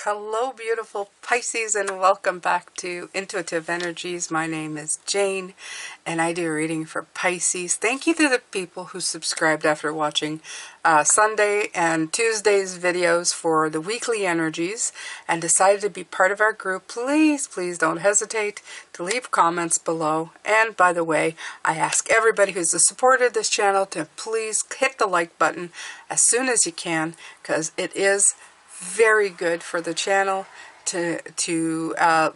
Hello beautiful Pisces, and welcome back to Intuitive Energies. My name is Jane and I do reading for Pisces. Thank you to the people who subscribed after watching Sunday and Tuesday's videos for the weekly energies and decided to be part of our group. Please don't hesitate to leave comments below. And by the way, I ask everybody who's supported this channel to please hit the like button as soon as you can, because it is very good for the channel to I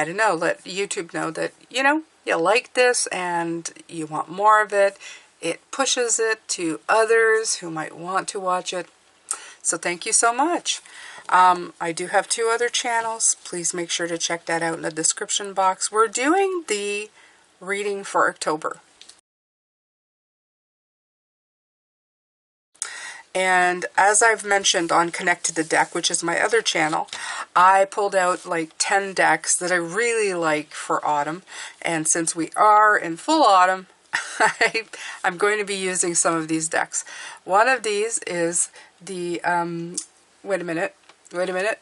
don't know, let YouTube know that you like this and you want more of it. It pushes it to others who might want to watch it. So thank you so much. I do have 2 other channels. Please make sure to check that out in the description box. We're doing the reading for October. And as I've mentioned on Connect to the Deck, which is my other channel, I pulled out like 10 decks that I really like for autumn. And since we are in full autumn, I'm going to be using some of these decks. One of these is the, wait a minute, the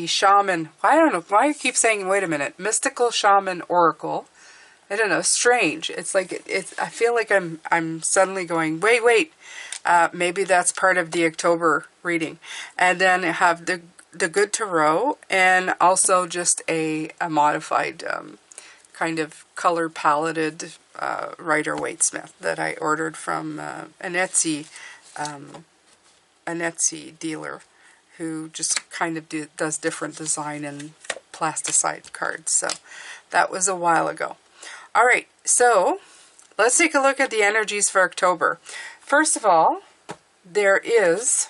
Shaman, I don't know why I keep saying wait a minute, Mystical Shaman Oracle. I don't know, strange. It's like, I feel like I'm suddenly going, wait, maybe that's part of the October reading. And then I have the Good Tarot, and also just a modified kind of color paletted Rider-Waite-Smith that I ordered from an Etsy dealer who just kind of does different design and plasticide cards. So that was a while ago. All right, so let's take a look at the energies for October. First of all, there is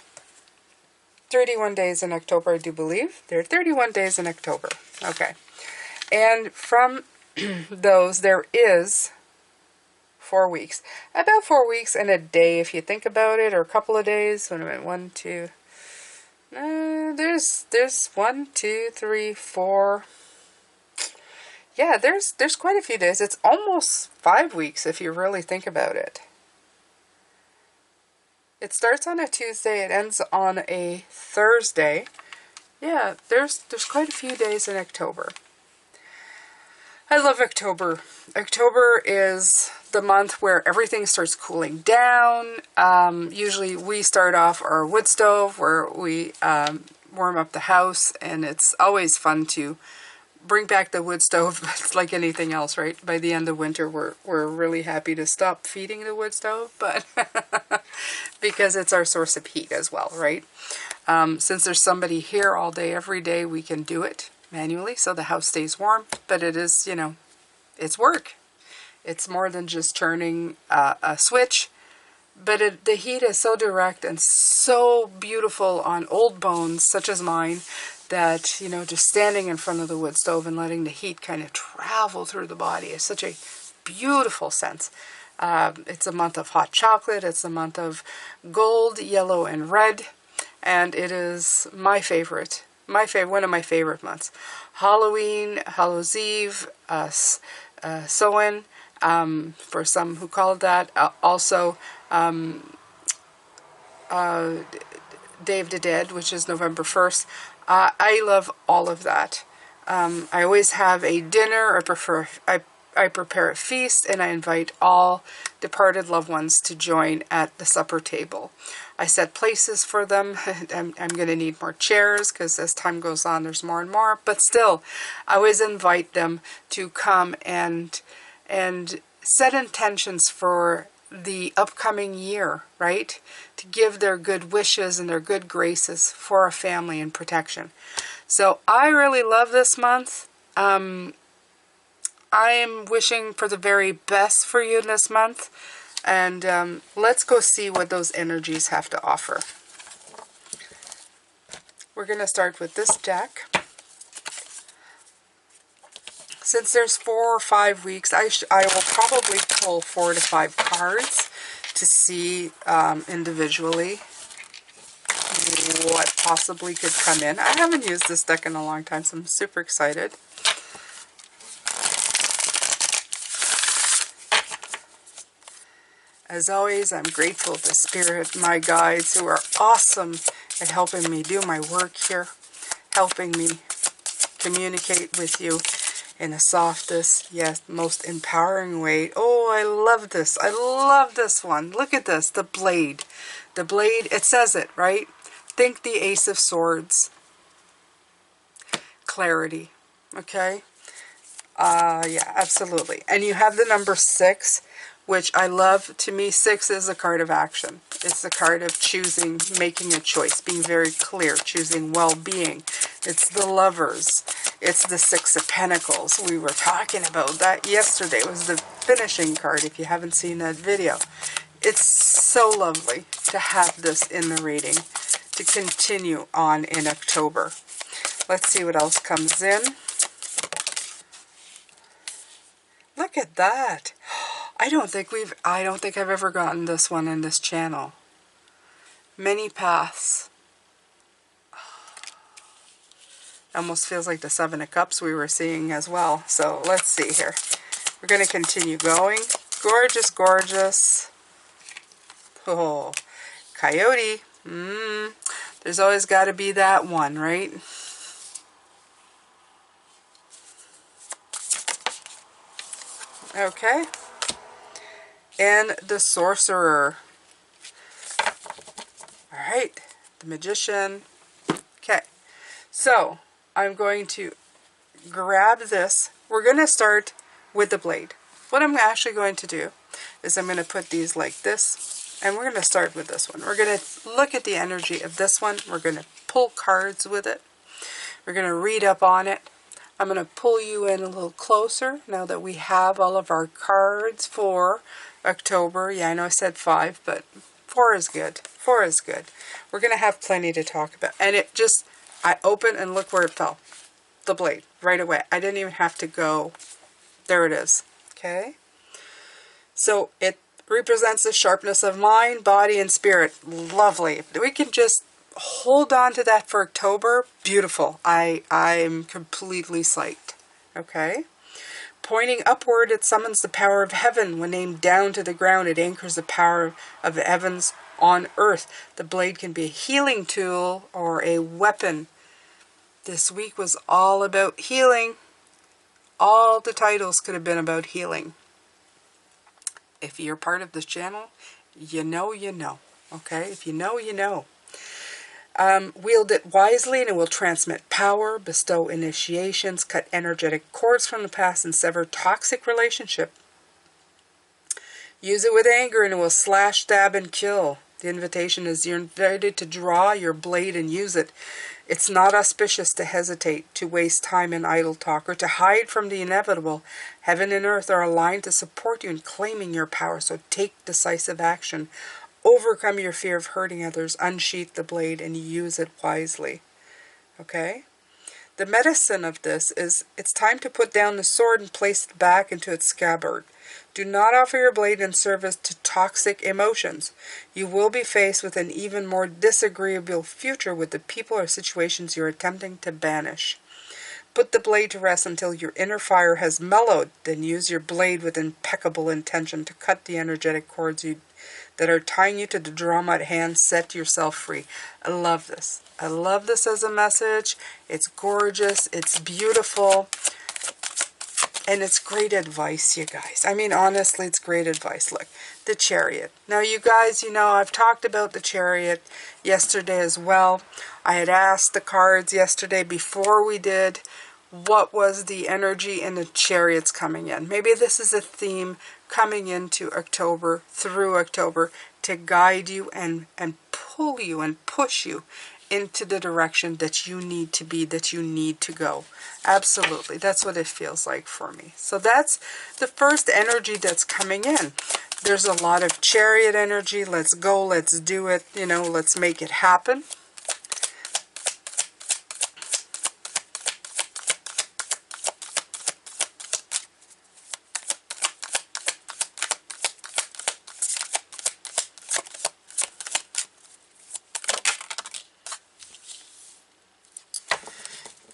31 days in October, I do believe. There are 31 days in October. Okay. And from those, there is 4 weeks. About 4 weeks and a day, if you think about it, or a couple of days. Wait a minute, 1, 2... there's 1, 2, 3, 4... Yeah, there's quite a few days. It's almost 5 weeks if you really think about it. It starts on a Tuesday, it ends on a Thursday. Yeah, there's quite a few days in October. I love October. October is the month where everything starts cooling down. Usually we start off our wood stove where we warm up the house, and it's always fun to bring back the wood stove. It's like anything else, right? By the end of winter, we're really happy to stop feeding the wood stove, but because it's our source of heat as well, right? Since there's somebody here all day, every day, we can do it manually, so the house stays warm. But it is, it's work. It's more than just turning a switch. But the heat is so direct and so beautiful on old bones, such as mine, that, just standing in front of the wood stove and letting the heat kind of travel through the body is such a beautiful sense. It's a month of hot chocolate. It's a month of gold, yellow, and red. And it is my favorite, one of my favorite months. Halloween, Hallows Eve, Samhain, for some who call it that. Also, Day of the Dead, which is November 1st. I love all of that. I always have a dinner. I prepare a feast, and I invite all departed loved ones to join at the supper table. I set places for them. I'm going to need more chairs because as time goes on, there's more and more. But still, I always invite them to come and set intentions for the upcoming year, right? To give their good wishes and their good graces for a family and protection. So I really love this month. I am wishing for the very best for you this month. And let's go see what those energies have to offer. We're going to start with this deck. Since there's 4 or 5 weeks, I will probably pull 4 to 5 cards to see individually what possibly could come in. I haven't used this deck in a long time, so I'm super excited. As always, I'm grateful to Spirit, my guides, who are awesome at helping me do my work here, helping me communicate with you in the softest, yes, most empowering way. Oh, I love this. I love this one. Look at this, the blade. The blade, it says it, right? Think the Ace of Swords. Clarity, okay? Yeah, absolutely. And you have the number 6, which I love. To me, 6 is a card of action. It's a card of choosing, making a choice, being very clear, choosing well-being. It's the Lovers. It's the 6 of Pentacles. We were talking about that yesterday. It was the finishing card, if you haven't seen that video. It's so lovely to have this in the reading, to continue on in October. Let's see what else comes in. Look at that. I don't think I've ever gotten this one in this channel. Many paths. Almost feels like the 7 of Cups we were seeing as well. So let's see here. We're going to continue going. Gorgeous, gorgeous. Oh, Coyote. There's always got to be that one, right? Okay. And the Sorcerer. Alright. The Magician. Okay. So, I'm going to grab this. We're going to start with the blade. What I'm actually going to do is I'm going to put these like this. And we're going to start with this one. We're going to look at the energy of this one. We're going to pull cards with it. We're going to read up on it. I'm going to pull you in a little closer now that we have all of our cards for October. Yeah, I know I said 5, but 4 is good. 4 is good. We're going to have plenty to talk about. And it just, I opened and look where it fell. The blade, right away. I didn't even have to go. There it is. Okay? So it represents the sharpness of mind, body, and spirit. Lovely. If we can just hold on to that for October, beautiful. I'm completely psyched. Okay? Pointing upward, it summons the power of heaven. When aimed down to the ground, it anchors the power of the heavens on earth. The blade can be a healing tool or a weapon. This week was all about healing. All the titles could have been about healing. If you're part of this channel, you know you know. Okay? If you know, you know. Wield it wisely and it will transmit power, bestow initiations, cut energetic cords from the past, and sever toxic relationship. Use it with anger and it will slash, stab, and kill. The invitation is you're invited to draw your blade and use it. It's not auspicious to hesitate, to waste time in idle talk, or to hide from the inevitable. Heaven and earth are aligned to support you in claiming your power, so take decisive action. Overcome your fear of hurting others, unsheath the blade, and use it wisely. Okay? The medicine of this is, it's time to put down the sword and place it back into its scabbard. Do not offer your blade in service to toxic emotions. You will be faced with an even more disagreeable future with the people or situations you're attempting to banish. Put the blade to rest until your inner fire has mellowed, then use your blade with impeccable intention to cut the energetic cords that are tying you to the drama at hand. Set yourself free. I love this. I love this as a message. It's gorgeous. It's beautiful. And it's great advice, you guys. I mean, honestly, it's great advice. Look, the Chariot. Now, you guys, you know, I've talked about the Chariot yesterday as well. I had asked the cards yesterday before we did what was the energy in the Chariots coming in. Maybe this is a theme coming into October, through October, to guide you and pull you and push you into the direction that you need to be, that you need to go. Absolutely. That's what it feels like for me. So that's the first energy that's coming in. There's a lot of Chariot energy. Let's go. Let's do it. You know, let's make it happen.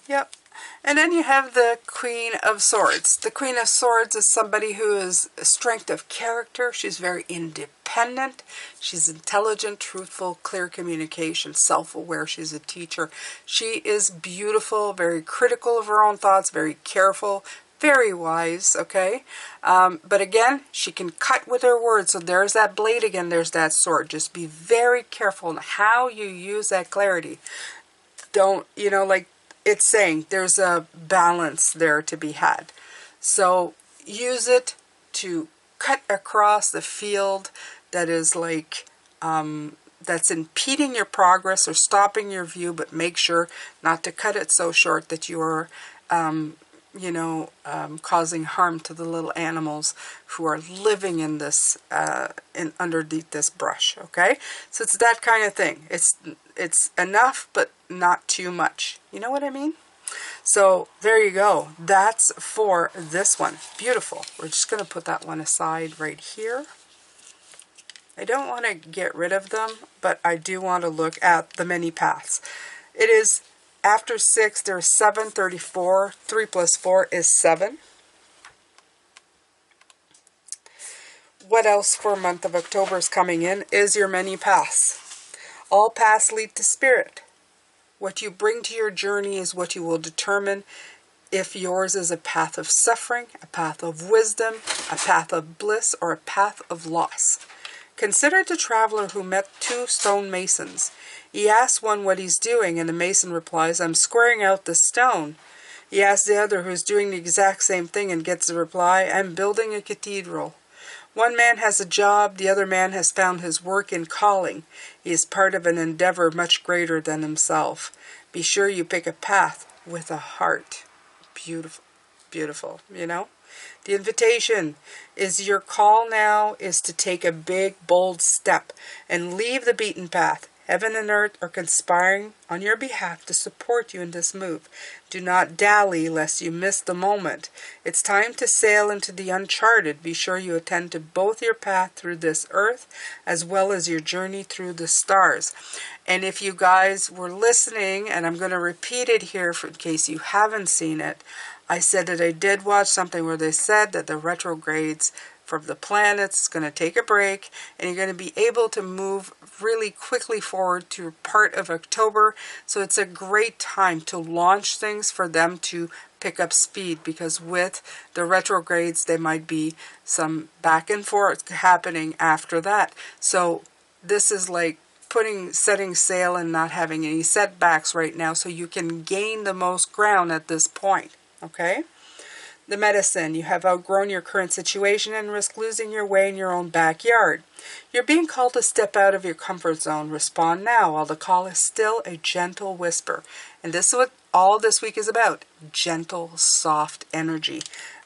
Yep. And then you have the Queen of Swords. The Queen of Swords is somebody who is a strength of character. She's very independent. independent. She's intelligent, truthful, clear communication, self-aware. She's a teacher. She is beautiful, very critical of her own thoughts, very careful, very wise, okay? But again, she can cut with her words. So there's that blade again. There's that sword. Just be very careful in how you use that clarity. Don't, you know, like it's saying, there's a balance there to be had. So use it to cut across the field that is like, that's impeding your progress or stopping your view, but make sure not to cut it so short that you are, causing harm to the little animals who are living in this, underneath this brush, okay? So it's that kind of thing. It's enough, but not too much. You know what I mean? So there you go. That's for this one. Beautiful. We're just going to put that one aside right here. I don't want to get rid of them, but I do want to look at the many paths. It is after 6, there's 7, 34. 3 plus 4 is 7. What else for month of October is coming in is your many paths. All paths lead to spirit. What you bring to your journey is what you will determine if yours is a path of suffering, a path of wisdom, a path of bliss, or a path of loss. Consider the traveler who met 2 stonemasons. He asks one what he's doing, and the mason replies, "I'm squaring out the stone." He asks the other, who's doing the exact same thing, and gets the reply, "I'm building a cathedral." One man has a job, the other man has found his work and calling. He is part of an endeavor much greater than himself. Be sure you pick a path with a heart. Beautiful, beautiful, you know? The invitation is your call now is to take a big, bold step and leave the beaten path. Heaven and earth are conspiring on your behalf to support you in this move. Do not dally lest you miss the moment. It's time to sail into the uncharted. Be sure you attend to both your path through this earth as well as your journey through the stars. And if you guys were listening, and I'm going to repeat it here in case you haven't seen it, I said that I did watch something where they said that the retrogrades from the planets is going to take a break, and you're going to be able to move really quickly forward to part of October. So it's a great time to launch things for them to pick up speed, because with the retrogrades there might be some back and forth happening after that. So this is like setting sail and not having any setbacks right now, so you can gain the most ground at this point. Okay? The medicine. You have outgrown your current situation and risk losing your way in your own backyard. You're being called to step out of your comfort zone. Respond now while the call is still a gentle whisper. And this is what all this week is about. Gentle, soft energy.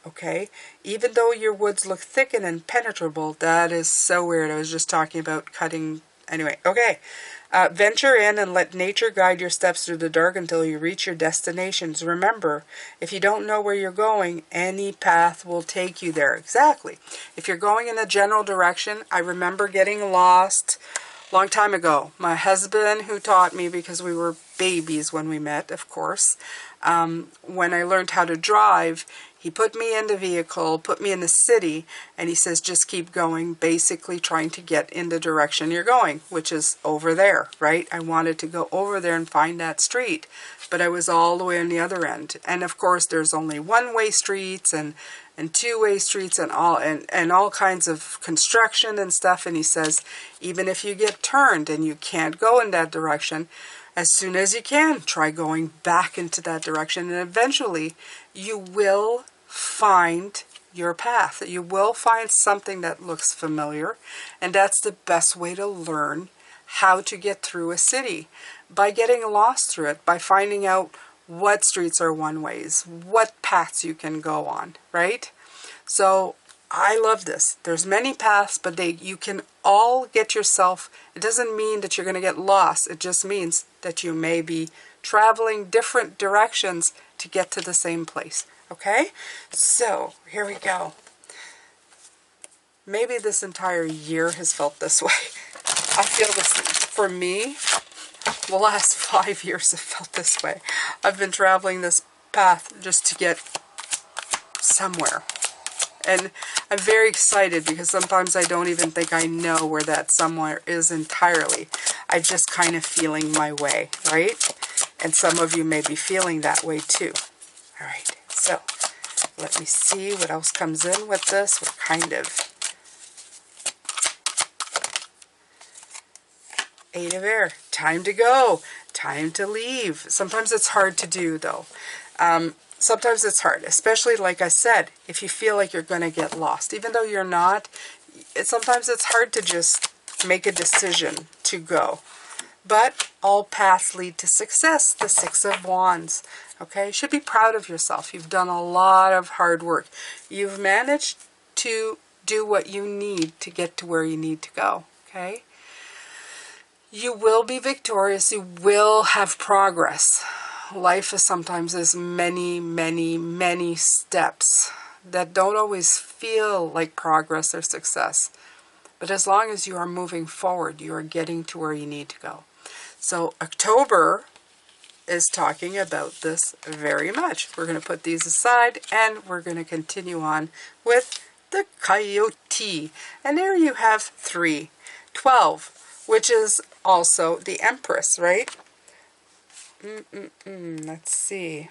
Okay? Even though your woods look thick and impenetrable, that is so weird. I was just talking about cutting. Anyway, okay. Venture in and let nature guide your steps through the dark until you reach your destinations. Remember, if you don't know where you're going, any path will take you there. Exactly. If you're going in a general direction, I remember getting lost a long time ago. My husband, who taught me, because we were babies when we met, of course, when I learned how to drive, he put me in the vehicle, put me in the city, and he says, just keep going, basically trying to get in the direction you're going, which is over there, right? I wanted to go over there and find that street, but I was all the way on the other end. And of course, there's only one-way streets and two-way streets and all kinds of construction and stuff. And he says, even if you get turned and you can't go in that direction, as soon as you can, try going back into that direction, and eventually you will find your path. You will find something that looks familiar, and that's the best way to learn how to get through a city, by getting lost through it, by finding out what streets are one-ways, what paths you can go on, right? So I love this. There's many paths, but you can all get yourself. It doesn't mean that you're going to get lost. It just means that you may be traveling different directions to get to the same place. Okay? So, here we go. Maybe this entire year has felt this way. I feel this, for me, the last 5 years have felt this way. I've been traveling this path just to get somewhere. And I'm very excited because sometimes I don't even think I know where that somewhere is entirely. I'm just kind of feeling my way, right? And some of you may be feeling that way too. All right, so let me see what else comes in with this. What kind of... Eight of Air. Time to go. Time to leave. Sometimes it's hard to do, though. Sometimes it's hard, especially, like I said, if you feel like you're going to get lost. Even though you're not, sometimes it's hard to just make a decision to go. But all paths lead to success. The Six of Wands. Okay? You should be proud of yourself. You've done a lot of hard work. You've managed to do what you need to get to where you need to go. Okay? You will be victorious. You will have progress. Life is sometimes many, many, many steps that don't always feel like progress or success. But as long as you are moving forward, you are getting to where you need to go. So October is talking about this very much. We're going to put these aside and we're going to continue on with the Coyote. And there you have 3. 12. Which is also the Empress, right? Let's see.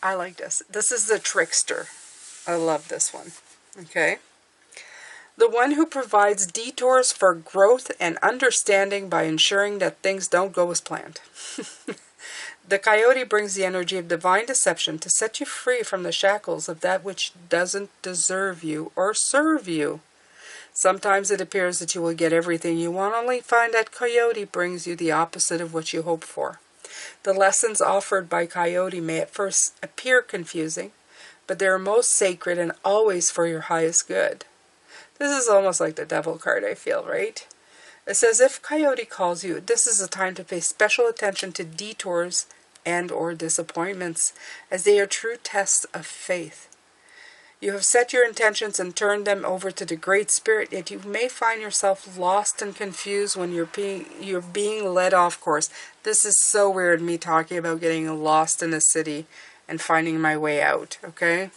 I like this. This is the Trickster. I love this one. Okay. The one who provides detours for growth and understanding by ensuring that things don't go as planned. The Coyote brings the energy of divine deception to set you free from the shackles of that which doesn't deserve you or serve you. Sometimes it appears that you will get everything you want, only find that Coyote brings you the opposite of what you hope for. The lessons offered by Coyote may at first appear confusing, but they are most sacred and always for your highest good. This is almost like the Devil card, I feel, right? It says, if Coyote calls you, this is a time to pay special attention to detours and or disappointments, as they are true tests of faith. You have set your intentions and turned them over to the Great Spirit, yet you may find yourself lost and confused when you're being led off course. This is so weird, me talking about getting lost in a city and finding my way out, okay?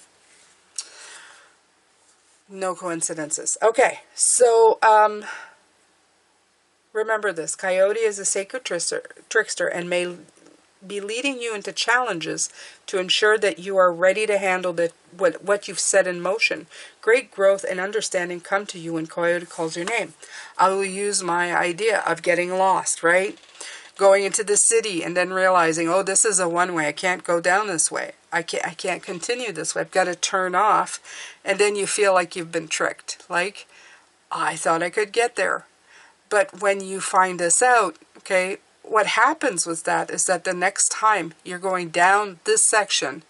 No coincidences. Okay, so remember this. Coyote is a sacred trickster and may be leading you into challenges to ensure that you are ready to handle what you've set in motion. Great growth and understanding come to you when Coyote calls your name. I will use my idea of getting lost, right? Going into the city and then realizing, oh, this is a one-way. I can't go down this way. I can't continue this way. I've got to turn off. And then you feel like you've been tricked. Like, I thought I could get there. But when you find this out, okay, what happens with that is that the next time you're going down this section,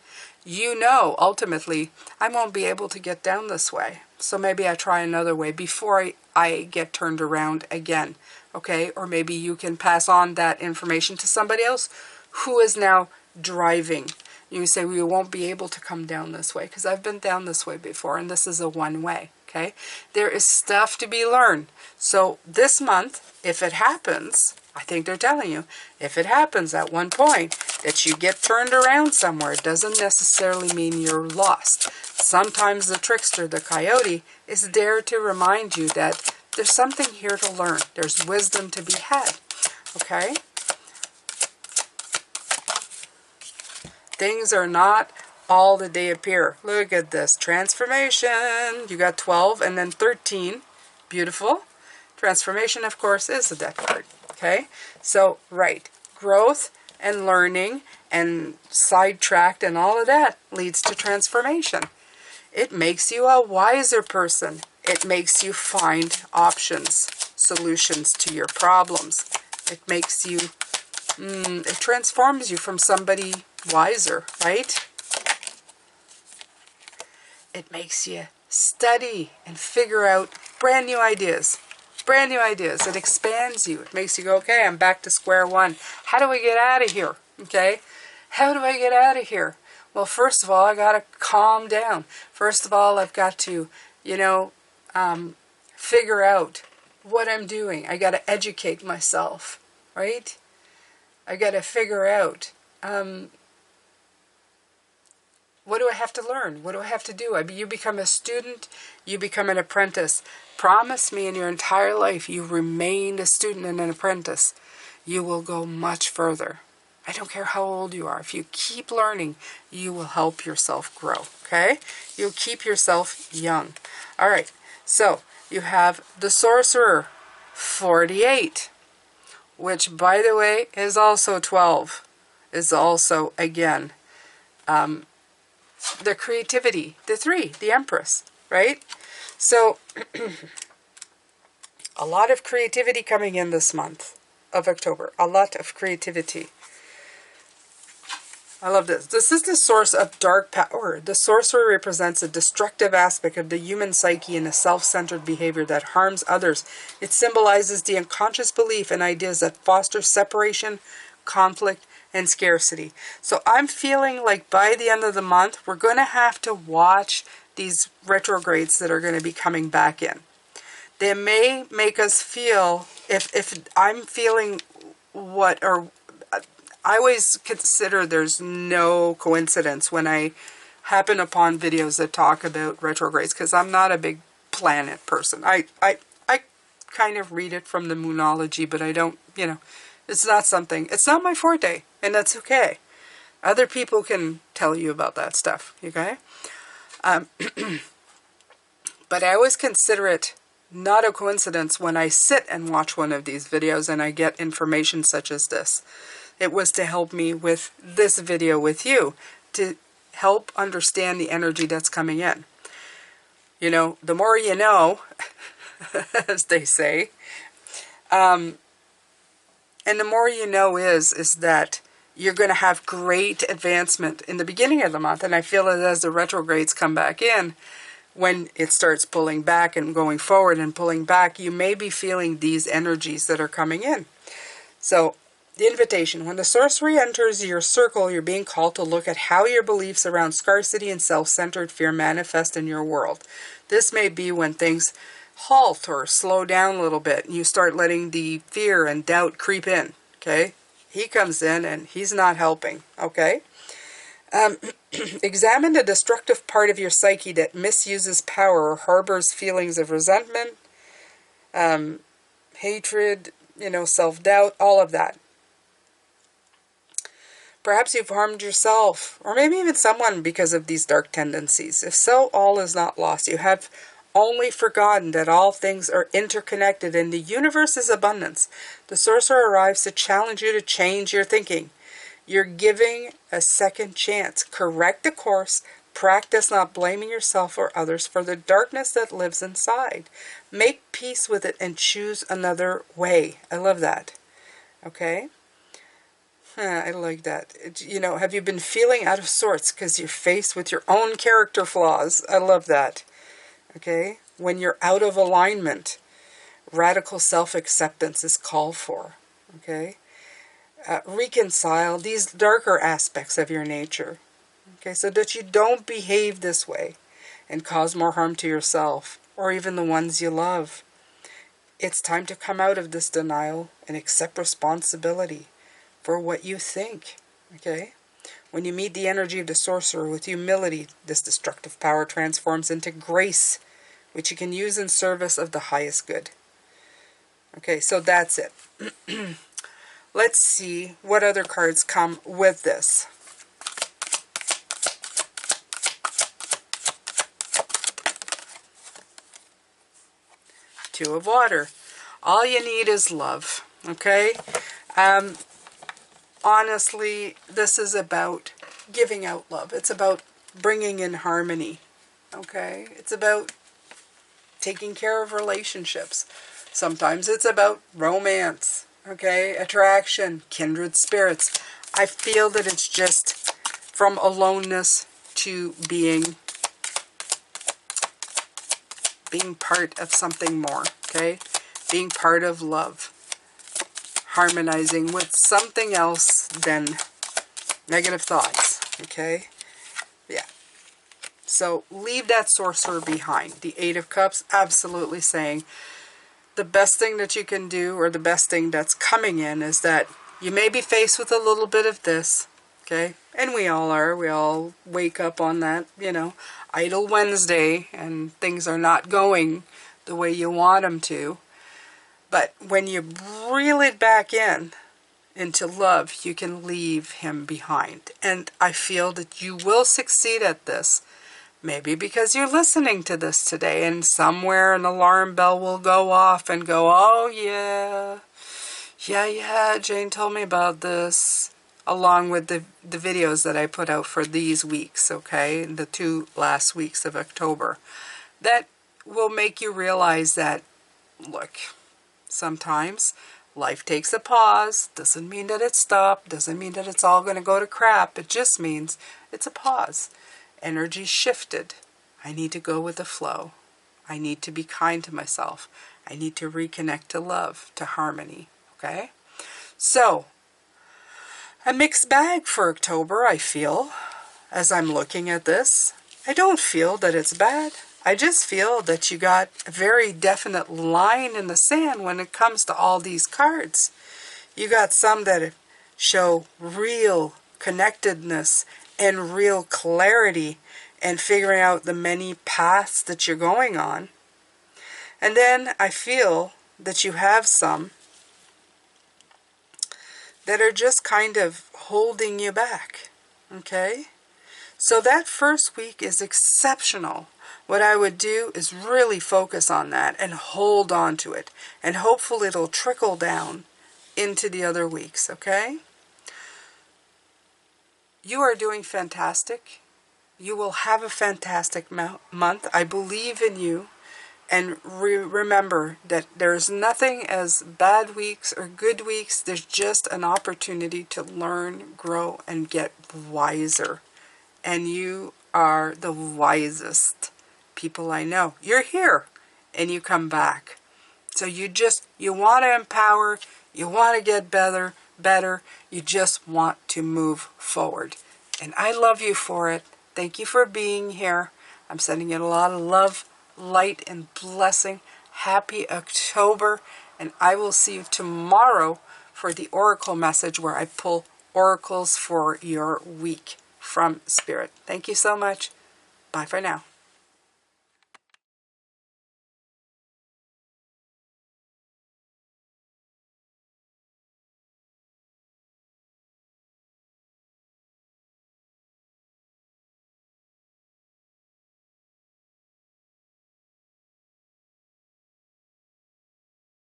you know, ultimately, I won't be able to get down this way. So maybe I try another way before I get turned around again. Okay, or maybe you can pass on that information to somebody else who is now driving. You say, we won't be able to come down this way because I've been down this way before and this is a one-way. Okay, there is stuff to be learned. So this month, if it happens, I think they're telling you, if it happens at one point that you get turned around somewhere, it doesn't necessarily mean you're lost. Sometimes the trickster, the Coyote, is there to remind you that there's something here to learn. There's wisdom to be had. Okay? Things are not all that they appear. Look at this. Transformation. You got 12 and then 13. Beautiful. Transformation, of course, is the death card. Okay? So, right. Growth and learning and sidetracked and all of that leads to transformation. It makes you a wiser person. It makes you find options, solutions to your problems. It makes you, it transforms you from somebody wiser, right? It makes you study and figure out brand new ideas. Brand new ideas. It expands you. It makes you go, okay, I'm back to square one. How do we get out of here? Okay? How do I get out of here? Well, first of all, I got to calm down. First of all, I've got to, figure out what I'm doing. I got to educate myself, right? I got to figure out What do I have to learn? What do I have to do? You become a student, you become an apprentice. Promise me in your entire life you remain a student and an apprentice. You will go much further. I don't care how old you are. If you keep learning, you will help yourself grow, okay? You'll keep yourself young. All right, so you have the Sorcerer, 48, which, by the way, is also 12. Is also, again, the creativity, the 3, the Empress, right? So, a lot of creativity coming in this month of October. A lot of creativity. I love this. This is the source of dark power. The sorcerer represents a destructive aspect of the human psyche and a self-centered behavior that harms others. It symbolizes the unconscious belief and ideas that foster separation, conflict, and scarcity. So I'm feeling like by the end of the month, we're going to have to watch these retrogrades that are going to be coming back in. They may make us feel, if I'm feeling what, or I always consider there's no coincidence when I happen upon videos that talk about retrogrades, because I'm not a big planet person. I kind of read it from the moonology, but I don't, it's not something, it's not my forte, and that's okay. Other people can tell you about that stuff, okay? But I always consider it not a coincidence when I sit and watch one of these videos and I get information such as this. It was to help me with this video with you, to help understand the energy that's coming in. The more you know, as they say, and the more you know is that you're going to have great advancement in the beginning of the month. And I feel that as the retrogrades come back in, when it starts pulling back and going forward and pulling back, you may be feeling these energies that are coming in. So, the invitation. When the sorcery enters your circle, you're being called to look at how your beliefs around scarcity and self-centered fear manifest in your world. This may be when things halt or slow down a little bit and you start letting the fear and doubt creep in, okay? He comes in and he's not helping, okay? Examine the destructive part of your psyche that misuses power or harbors feelings of resentment, hatred, self-doubt, all of that. Perhaps you've harmed yourself, or maybe even someone because of these dark tendencies. If so, all is not lost. You have only forgotten that all things are interconnected and the universe is abundance. The sorcerer arrives to challenge you to change your thinking. You're giving a second chance. Correct the course. Practice not blaming yourself or others for the darkness that lives inside. Make peace with it and choose another way. I love that. Okay? I like that. Have you been feeling out of sorts because you're faced with your own character flaws? I love that. Okay? When you're out of alignment, radical self-acceptance is called for. Okay? Reconcile these darker aspects of your nature. Okay? So that you don't behave this way and cause more harm to yourself or even the ones you love. It's time to come out of this denial and accept responsibility for what you think, okay? When you meet the energy of the sorcerer with humility, this destructive power transforms into grace, which you can use in service of the highest good. Okay, so that's it. Let's see what other cards come with this. Two of Water. All you need is love, okay? Honestly, this is about giving out love. It's about bringing in harmony, okay? It's about taking care of relationships. Sometimes it's about romance, okay? Attraction, kindred spirits. I feel that it's just from aloneness to being part of something more, okay? Being part of love. Harmonizing with something else than negative thoughts, okay? Yeah. So leave that sorcerer behind. The Eight of Cups, absolutely saying the best thing that you can do, or the best thing that's coming in, is that you may be faced with a little bit of this, okay? And we all are. We all wake up on that, idle Wednesday, and things are not going the way you want them to. But when you reel it back into love, you can leave him behind. And I feel that you will succeed at this. Maybe because you're listening to this today, and somewhere an alarm bell will go off and go, oh yeah, Jane told me about this, along with the videos that I put out for these weeks, okay, the 2 last weeks of October. That will make you realize that, look, sometimes life takes a pause. Doesn't mean that it's stopped. Doesn't mean that it's all going to go to crap. It just means it's a pause. Energy shifted. I need to go with the flow. I need to be kind to myself. I need to reconnect to love, to harmony. Okay? So, a mixed bag for October, I feel, as I'm looking at this. I don't feel that it's bad. I just feel that you got a very definite line in the sand when it comes to all these cards. You got some that show real connectedness and real clarity and figuring out the many paths that you're going on. And then I feel that you have some that are just kind of holding you back. Okay? So that first week is exceptional. What I would do is really focus on that and hold on to it. And hopefully it'll trickle down into the other weeks, okay? You are doing fantastic. You will have a fantastic month. I believe in you. And remember that there's nothing as bad weeks or good weeks. There's just an opportunity to learn, grow, and get wiser. And you are the wisest people I know. You're here and you come back. So you want to empower, you want to get better, you just want to move forward. And I love you for it. Thank you for being here. I'm sending you a lot of love, light, and blessing. Happy October. And I will see you tomorrow for the Oracle message where I pull oracles for your week from Spirit. Thank you so much. Bye for now.